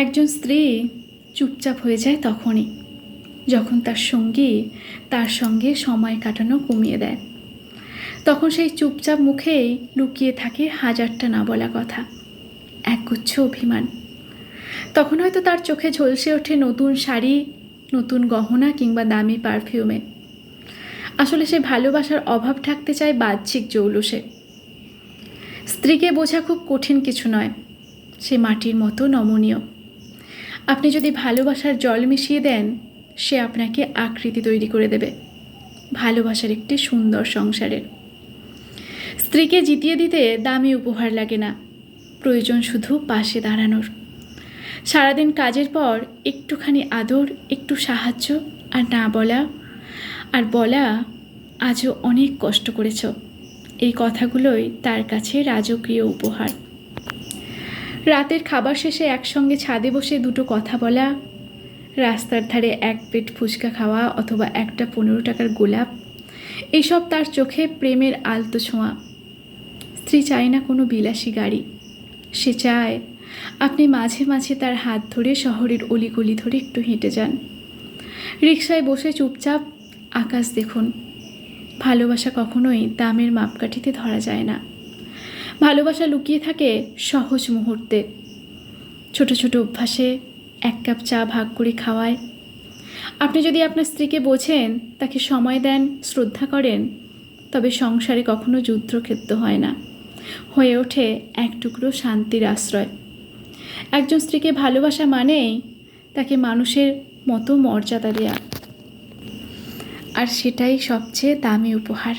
একজন স্ত্রী চুপচাপ হয়ে যায় তখনই যখন তার সঙ্গী তার সঙ্গে সময় কাটানো কমিয়ে দেয়। তখন সেই চুপচাপ মুখেই লুকিয়ে থাকে হাজারটা না বলা কথা, একগুচ্ছ অভিমান। তখন হয়তো তার চোখে ঝলসে ওঠে নতুন শাড়ি, নতুন গহনা কিংবা দামি পারফিউমে। আসলে সে ভালোবাসার অভাব ঢাকতে চায় বাহ্যিক জৌলুসে। স্ত্রীকে বোঝা খুব কঠিন কিছু নয়, সে মাটির মতো নমনীয়। আপনি যদি ভালোবাসার জল মিশিয়ে দেন, সে আপনাকে আকৃতি তৈরি করে দেবে ভালোবাসার একটি সুন্দর সংসারের। স্ত্রীকে জিতিয়ে দিতে দামি উপহার লাগে না, প্রয়োজন শুধু পাশে দাঁড়ানোর। সারাদিন কাজের পর একটুখানি আদর, একটু সাহায্য, আর না বলা আর বলা আজও অনেক কষ্ট করেছ, এই কথাগুলোই তার কাছে রাজকীয় উপহার। রাতের খাবার শেষে একসঙ্গে ছাদে বসে দুটো কথা বলা, রাস্তার ধারে এক প্লেট ফুচকা খাওয়া অথবা একটা 15 টাকার গোলাপ, এইসব তার চোখে প্রেমের আলতো ছোঁয়া। স্ত্রী চায় না কোনো বিলাসী গাড়ি, সে চায় আপনি মাঝে মাঝে তার হাত ধরে শহরের অলিগলি ধরে একটু হেঁটে যান, রিকশায় বসে চুপচাপ আকাশ দেখুন। ভালোবাসা কখনোই দামের মাপকাঠিতে ধরা যায় না। ভালোবাসা লুকিয়ে থাকে সহজ মুহূর্তে, ছোট ছোট অভ্যাসে, এক কাপ চা ভাগ করে খাওয়ায়। আপনি যদি আপনার স্ত্রীকে বোঝেন, তাকে সময় দেন, শ্রদ্ধা করেন, তবে সংসারে কখনো যুদ্ধক্ষেত্র হয় না, হয়ে ওঠে এক টুকরো শান্তির আশ্রয়। একজন স্ত্রীকে ভালোবাসা মানেই তাকে মানুষের মতো মর্যাদা দেয়া, আর সেটাই সবচেয়ে দামি উপহার।